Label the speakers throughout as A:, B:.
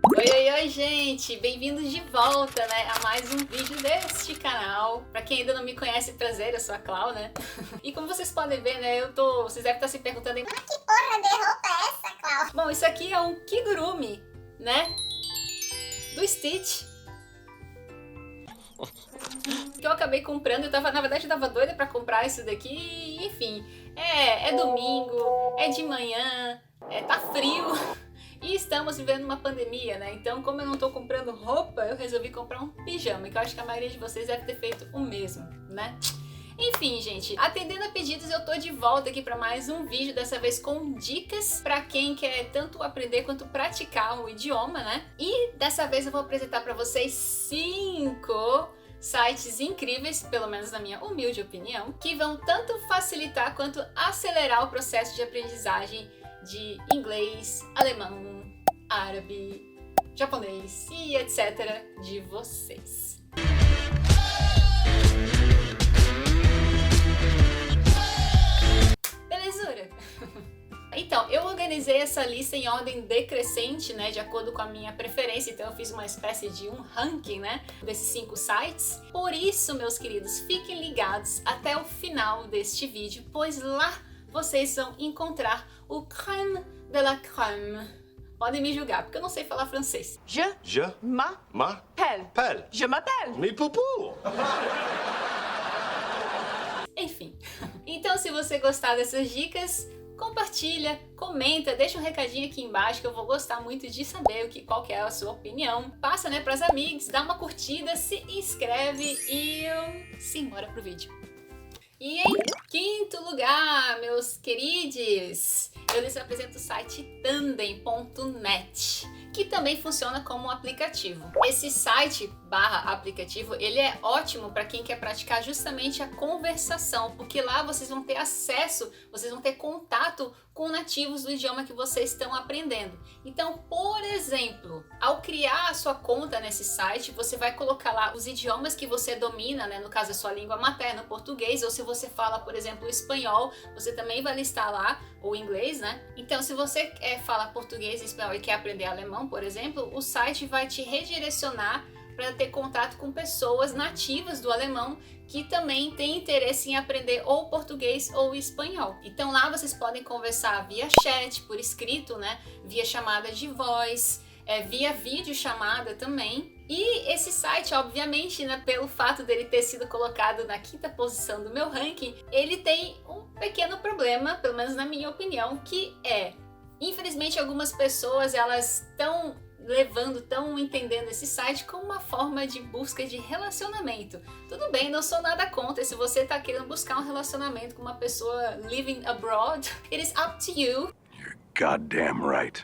A: Oi, gente! Bem-vindos de volta, né, a mais um vídeo deste canal. Pra quem ainda não me conhece, prazer, eu sou a Clau, né? E como vocês podem ver, né, vocês devem estar se perguntando que porra de roupa é essa, Clau? Bom, isso aqui é um kigurumi, né, do Stitch. Que eu acabei comprando, na verdade eu tava doida pra comprar isso daqui, enfim. É domingo, é de manhã, tá frio. E estamos vivendo uma pandemia, né? Então, como eu não tô comprando roupa, eu resolvi comprar um pijama, que eu acho que a maioria de vocês deve ter feito o mesmo, né? Enfim, gente, atendendo a pedidos, eu tô de volta aqui para mais um vídeo, dessa vez com dicas para quem quer tanto aprender quanto praticar o idioma, né? E dessa vez eu vou apresentar para vocês 5 sites incríveis, pelo menos na minha humilde opinião, que vão tanto facilitar quanto acelerar o processo de aprendizagem de inglês, alemão, árabe, japonês e etc. de vocês. Belezura? Então, eu organizei essa lista em ordem decrescente, né, de acordo com a minha preferência, então eu fiz uma espécie de um ranking, né, desses 5 sites. Por isso, meus queridos, fiquem ligados até o final deste vídeo, pois lá vocês vão encontrar o crème de la crème. Podem me julgar, porque eu não sei falar francês.
B: Je m'appelle. Je m'appelle.
C: Me poupou.
A: Enfim. Então, se você gostar dessas dicas, compartilha, comenta, deixa um recadinho aqui embaixo que eu vou gostar muito de saber qual que é a sua opinião. Passa, né, pras amigos, dá uma curtida, se inscreve e simbora pro vídeo. E em quinto lugar, meus queridos, eu lhes apresento o site tandem.net, que também funciona como um aplicativo. Esse site /aplicativo, ele é ótimo para quem quer praticar justamente a conversação, porque lá vocês vão ter acesso, vocês vão ter contato com nativos do idioma que vocês estão aprendendo. Então, por exemplo, ao criar a sua conta nesse site, você vai colocar lá os idiomas que você domina, né? No caso, a sua língua materna, o português, ou se você fala, por exemplo, o espanhol, você também vai listar lá o inglês, né? Então, se você fala português e espanhol e quer aprender alemão, por exemplo, o site vai te redirecionar para ter contato com pessoas nativas do alemão que também têm interesse em aprender ou português ou espanhol. Então lá vocês podem conversar via chat, por escrito, né? Via chamada de voz, via videochamada também. E esse site, obviamente, né, pelo fato dele ter sido colocado na 5ª posição do meu ranking, ele tem um pequeno problema, pelo menos na minha opinião, que infelizmente algumas pessoas elas estão entendendo esse site como uma forma de busca de relacionamento. Tudo bem, não sou nada contra, se você está querendo buscar um relacionamento com uma pessoa living abroad, it is up to you.
C: You're goddamn right.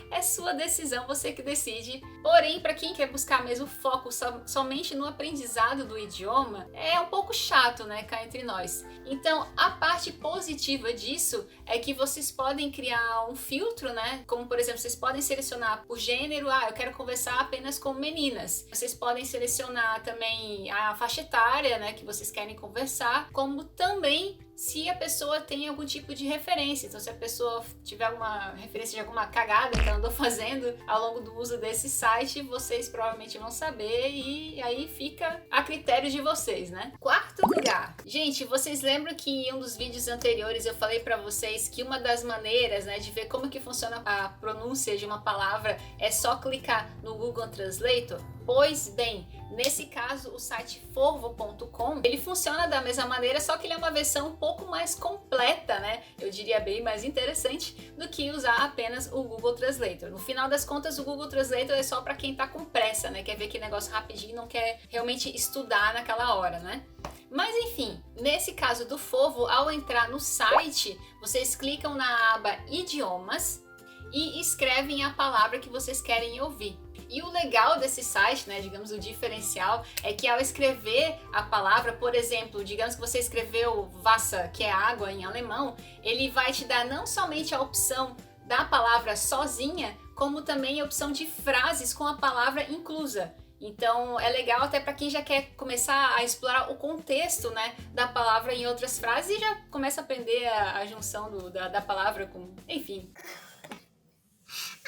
A: É sua decisão, você que decide. Porém, para quem quer buscar mesmo foco somente no aprendizado do idioma, é um pouco chato, né, cá entre nós. Então, a parte positiva disso é que vocês podem criar um filtro, né? Como, por exemplo, vocês podem selecionar o gênero, eu quero conversar apenas com meninas. Vocês podem selecionar também a faixa etária, né, que vocês querem conversar, como também se a pessoa tem algum tipo de referência. Então, se a pessoa tiver alguma referência de alguma cagada que ela andou fazendo ao longo do uso desse site, vocês provavelmente vão saber e aí fica a critério de vocês, né? 4º lugar. Gente, vocês lembram que em um dos vídeos anteriores eu falei pra vocês que uma das maneiras, né, de ver como que funciona a pronúncia de uma palavra é só clicar no Google Translator? Pois bem, nesse caso o site forvo.com, ele funciona da mesma maneira, só que ele é uma versão um pouco mais completa, né? Eu diria bem mais interessante do que usar apenas o Google Translator. No final das contas, o Google Translator é só para quem tá com pressa, né? Quer ver que negócio rapidinho e não quer realmente estudar naquela hora, né? Mas enfim, nesse caso do Forvo, ao entrar no site, vocês clicam na aba Idiomas e escrevem a palavra que vocês querem ouvir. E o legal desse site, né, digamos o diferencial, é que ao escrever a palavra, por exemplo, digamos que você escreveu Wasser, que é água em alemão, ele vai te dar não somente a opção da palavra sozinha, como também a opção de frases com a palavra inclusa. Então é legal até para quem já quer começar a explorar o contexto, né, da palavra em outras frases e já começa a aprender a junção da palavra com... enfim.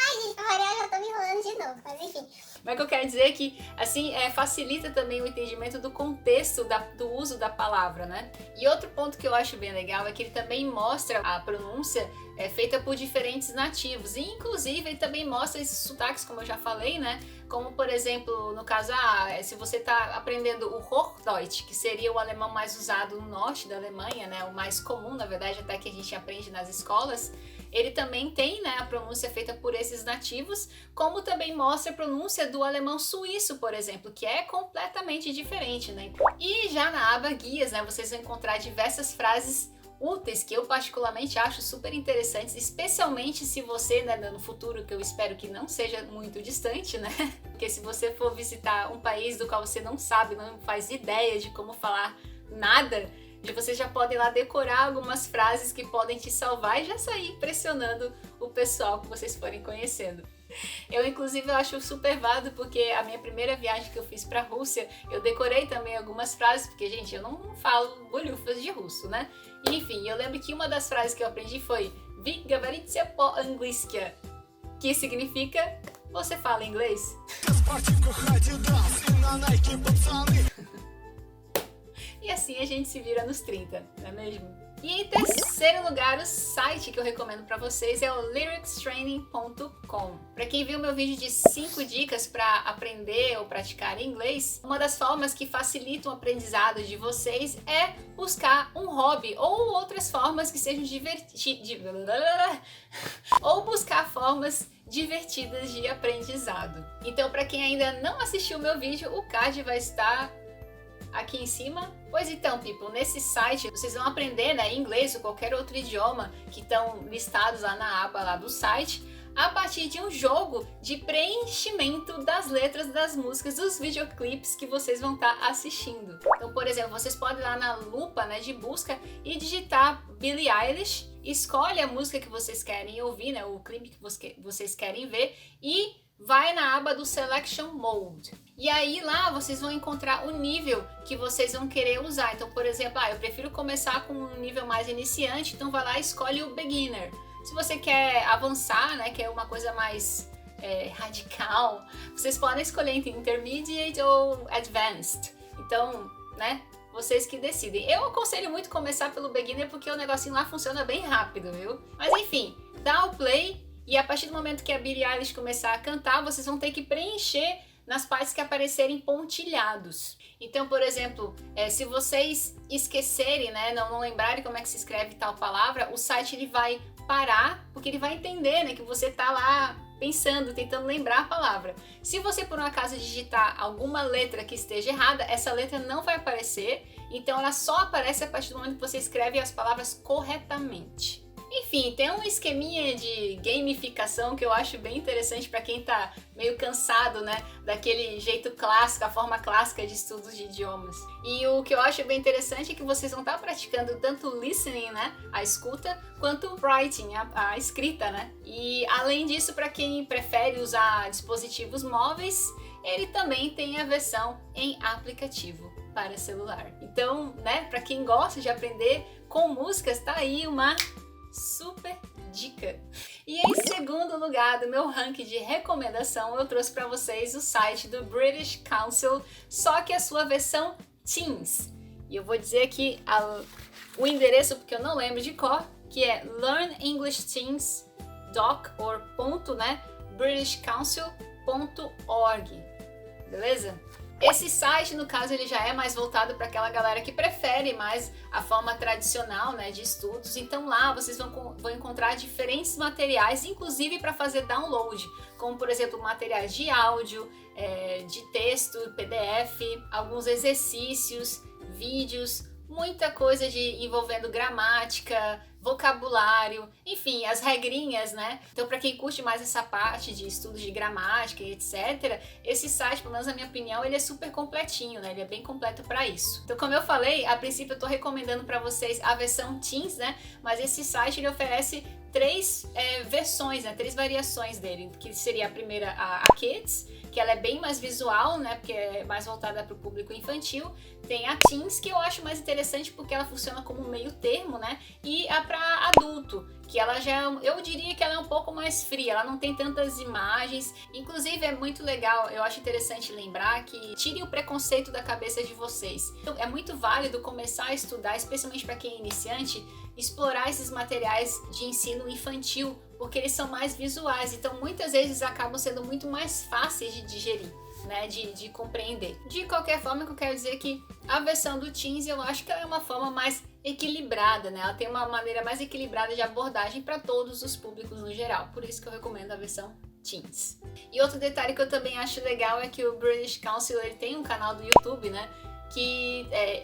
D: Ai, gente, a Maria já tá me enrolando de novo. Mas enfim.
A: Mas o que eu quero dizer é que, assim, facilita também o entendimento do contexto do uso da palavra, né? E outro ponto que eu acho bem legal é que ele também mostra a pronúncia feita por diferentes nativos. E, inclusive, ele também mostra esses sotaques, como eu já falei, né? Como, por exemplo, no caso, se você está aprendendo o Hochdeutsch, que seria o alemão mais usado no norte da Alemanha, né? O mais comum, na verdade, até que a gente aprende nas escolas. Ele também tem, né, a pronúncia feita por esses nativos, como também mostra a pronúncia do alemão suíço, por exemplo, que é completamente diferente, né? E já na aba guias, né, vocês vão encontrar diversas frases úteis que eu particularmente acho super interessantes, especialmente se você, né, no futuro, que eu espero que não seja muito distante, né? Porque se você for visitar um país do qual você não sabe, não faz ideia de como falar nada, você já pode ir lá decorar algumas frases que podem te salvar e já sair impressionando o pessoal que vocês forem conhecendo. Eu, inclusive, eu acho super válido porque a minha primeira viagem que eu fiz pra Rússia, eu decorei também algumas frases, porque, gente, eu não falo bolhufas de russo, né? E, enfim, eu lembro que uma das frases que eu aprendi foi "Vy говорите по-английски", que significa "você fala inglês?" E assim a gente se vira nos 30, não é mesmo? E em terceiro lugar, o site que eu recomendo para vocês é o lyricstraining.com. Para quem viu meu vídeo de 5 dicas para aprender ou praticar inglês, uma das formas que facilitam o aprendizado de vocês é buscar um hobby ou outras formas que sejam ou buscar formas divertidas de aprendizado. Então, para quem ainda não assistiu meu vídeo, o card vai estar aqui em cima. Pois então, people, nesse site vocês vão aprender, né, inglês ou qualquer outro idioma que estão listados lá na aba lá do site, a partir de um jogo de preenchimento das letras das músicas dos videoclipes que vocês vão estar assistindo. Então, por exemplo, vocês podem ir lá na lupa, né, de busca e digitar Billie Eilish, escolhe a música que vocês querem ouvir, né, o clipe que vocês querem ver e vai na aba do Selection Mode. E aí lá vocês vão encontrar o nível que vocês vão querer usar. Então, por exemplo, eu prefiro começar com um nível mais iniciante, então vai lá e escolhe o Beginner. Se você quer avançar, né, quer uma coisa mais radical, vocês podem escolher entre Intermediate ou Advanced. Então, né, vocês que decidem. Eu aconselho muito começar pelo Beginner porque o negocinho lá funciona bem rápido, viu? Mas enfim, dá o play e a partir do momento que a Billie Eilish começar a cantar, vocês vão ter que preencher nas partes que aparecerem pontilhados. Então, por exemplo, se vocês esquecerem, né, não lembrarem como é que se escreve tal palavra, o site ele vai parar, porque ele vai entender, né, que você tá lá pensando, tentando lembrar a palavra. Se você por um acaso digitar alguma letra que esteja errada, essa letra não vai aparecer, então ela só aparece a partir do momento que você escreve as palavras corretamente. Enfim, tem um esqueminha de gamificação que eu acho bem interessante para quem tá meio cansado, né, daquele jeito clássico, a forma clássica de estudos de idiomas. E o que eu acho bem interessante é que vocês vão estar praticando tanto listening, né, a escuta, quanto writing, a escrita, né. E além disso, para quem prefere usar dispositivos móveis, ele também tem a versão em aplicativo para celular. Então, né, para quem gosta de aprender com músicas, tá aí uma super dica. E em segundo lugar do meu ranking de recomendação, eu trouxe para vocês o site do British Council, só que a sua versão Teens. E eu vou dizer aqui o endereço porque eu não lembro de cor, que é learnenglishteens.doc or ponto, né, britishcouncil.org. Beleza? Esse site, no caso, ele já é mais voltado para aquela galera que prefere mais a forma tradicional, né, de estudos. Então lá vocês vão encontrar diferentes materiais, inclusive para fazer download, como por exemplo materiais de áudio, de texto, PDF, alguns exercícios, vídeos, muita coisa envolvendo gramática, vocabulário, enfim, as regrinhas, né? Então, para quem curte mais essa parte de estudos de gramática e etc., esse site, pelo menos na minha opinião, ele é super completinho, né? Ele é bem completo para isso. Então, como eu falei, a princípio eu tô recomendando para vocês a versão Teens, né? Mas esse site ele oferece 3 versões, né? 3 variações dele, que seria a primeira a Kids, que ela é bem mais visual, né? Porque é mais voltada para o público infantil. Tem a Teens, que eu acho mais interessante porque ela funciona como meio termo, né? E a para adulto, que ela já, eu diria que ela é um pouco mais fria, ela não tem tantas imagens. Inclusive é muito legal, eu acho interessante lembrar que tirem o preconceito da cabeça de vocês. Então, é muito válido começar a estudar, especialmente para quem é iniciante, explorar esses materiais de ensino infantil, porque eles são mais visuais, então muitas vezes acabam sendo muito mais fáceis de digerir, né, de compreender. De qualquer forma, eu quero dizer que a versão do Teens, eu acho que ela é uma forma mais equilibrada, né? Ela tem uma maneira mais equilibrada de abordagem para todos os públicos no geral, por isso que eu recomendo a versão Teens. E outro detalhe que eu também acho legal é que o British Council, ele tem um canal do YouTube, né,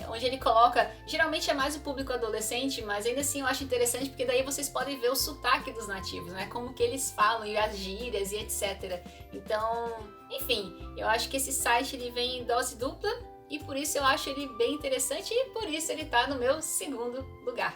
A: onde ele coloca, geralmente é mais o público adolescente, mas ainda assim eu acho interessante porque daí vocês podem ver o sotaque dos nativos, né? Como que eles falam e as gírias e etc. Então, enfim, eu acho que esse site ele vem em dose dupla e por isso eu acho ele bem interessante e por isso ele tá no meu segundo lugar.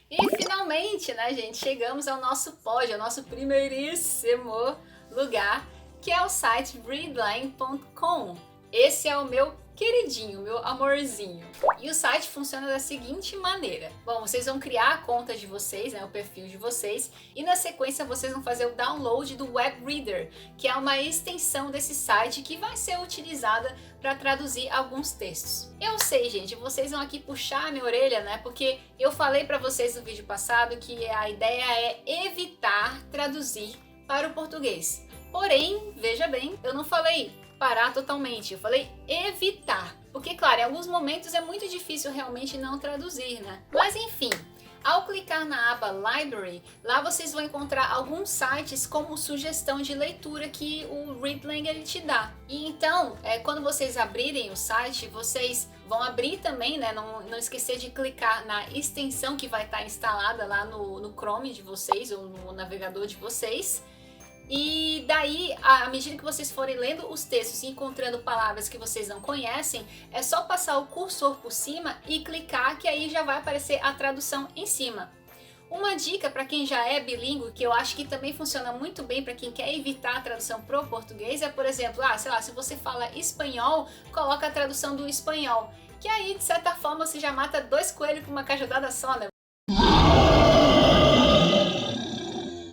A: E finalmente, né, gente, chegamos ao nosso pódio, ao nosso primeiríssimo lugar, que é o site readline.com. Esse é o meu queridinho, meu amorzinho. E o site funciona da seguinte maneira. Bom, vocês vão criar a conta de vocês, né, o perfil de vocês, e na sequência vocês vão fazer o download do Web Reader, que é uma extensão desse site que vai ser utilizada para traduzir alguns textos. Eu sei, gente, vocês vão aqui puxar a minha orelha, né, porque eu falei para vocês no vídeo passado que a ideia é evitar traduzir para o português. Porém, veja bem, eu não falei parar totalmente, eu falei evitar, porque claro, em alguns momentos é muito difícil realmente não traduzir, né? Mas enfim, ao clicar na aba Library, lá vocês vão encontrar alguns sites como sugestão de leitura que o Readlang ele te dá. E então, quando vocês abrirem o site, vocês vão abrir também, né? Não esquecer de clicar na extensão que vai estar instalada lá no Chrome de vocês ou no navegador de vocês. E daí, à medida que vocês forem lendo os textos e encontrando palavras que vocês não conhecem, é só passar o cursor por cima e clicar, que aí já vai aparecer a tradução em cima. Uma dica para quem já é bilíngue, que eu acho que também funciona muito bem para quem quer evitar a tradução pro português, é, por exemplo, sei lá, se você fala espanhol, coloca a tradução do espanhol, que aí, de certa forma, você já mata 2 coelhos com uma cajadada só, né?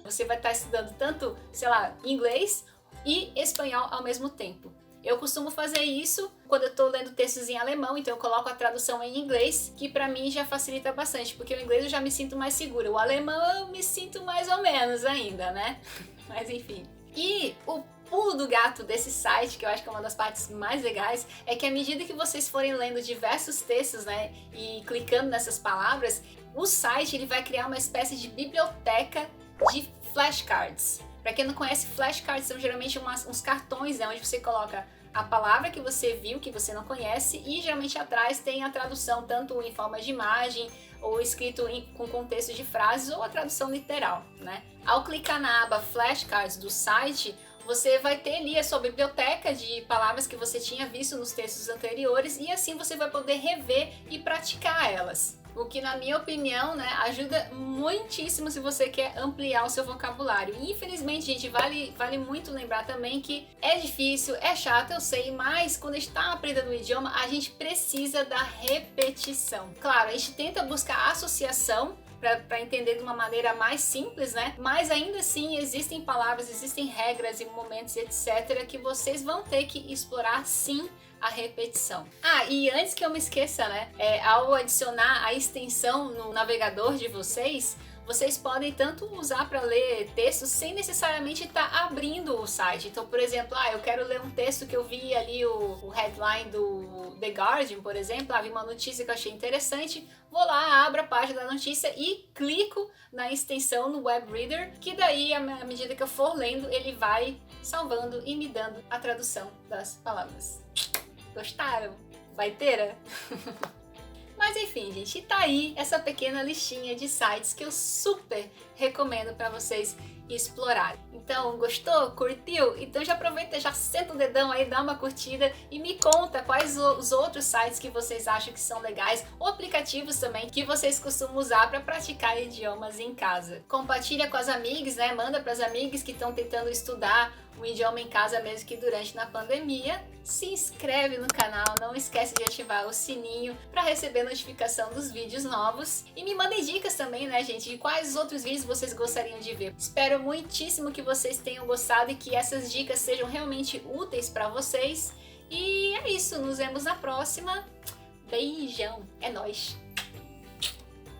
A: Você vai estar estudando tanto, sei lá, inglês e espanhol ao mesmo tempo. Eu costumo fazer isso quando eu estou lendo textos em alemão, então eu coloco a tradução em inglês, que para mim já facilita bastante, porque o inglês eu já me sinto mais segura, o alemão eu me sinto mais ou menos ainda, né? Mas enfim. E o pulo do gato desse site, que eu acho que é uma das partes mais legais, é que à medida que vocês forem lendo diversos textos, né, e clicando nessas palavras, o site ele vai criar uma espécie de biblioteca de flashcards. Para quem não conhece, flashcards são geralmente uns cartões, né, onde você coloca a palavra que você viu, que você não conhece, e geralmente atrás tem a tradução tanto em forma de imagem ou escrito com contexto de frases ou a tradução literal, né? Ao clicar na aba flashcards do site, você vai ter ali a sua biblioteca de palavras que você tinha visto nos textos anteriores e assim você vai poder rever e praticar elas. O que, na minha opinião, né, ajuda muitíssimo se você quer ampliar o seu vocabulário. E, infelizmente, gente, vale muito lembrar também que é difícil, é chato, eu sei, mas quando a gente está aprendendo o idioma, a gente precisa da repetição. Claro, a gente tenta buscar associação para entender de uma maneira mais simples, né? Mas ainda assim existem palavras, existem regras e momentos, etc., que vocês vão ter que explorar sim a repetição. E antes que eu me esqueça, né? Ao adicionar a extensão no navegador de vocês, vocês podem tanto usar para ler textos sem necessariamente estar abrindo o site. Então, por exemplo, eu quero ler um texto que eu vi ali o headline do The Guardian, por exemplo, vi uma notícia que eu achei interessante, vou lá, abro a página da notícia e clico na extensão no Web Reader, que daí, à medida que eu for lendo, ele vai salvando e me dando a tradução das palavras. Gostaram? Baiteira? Mas enfim, gente, tá aí essa pequena listinha de sites que eu super recomendo para vocês explorar. Então, gostou? Curtiu? Então já aproveita, já senta o dedão aí, dá uma curtida e me conta quais os outros sites que vocês acham que são legais ou aplicativos também que vocês costumam usar para praticar idiomas em casa. Compartilha com as amigas, né? Manda para as amigas que estão tentando estudar um idioma em casa mesmo que durante na pandemia. Se inscreve no canal, não esquece de ativar o sininho para receber notificação dos vídeos novos e me mandem dicas também, né, gente, de quais outros vídeos vocês gostariam de ver. Espero muitíssimo que vocês tenham gostado e que essas dicas sejam realmente úteis para vocês. E é isso, nos vemos na próxima. Beijão, é nóis!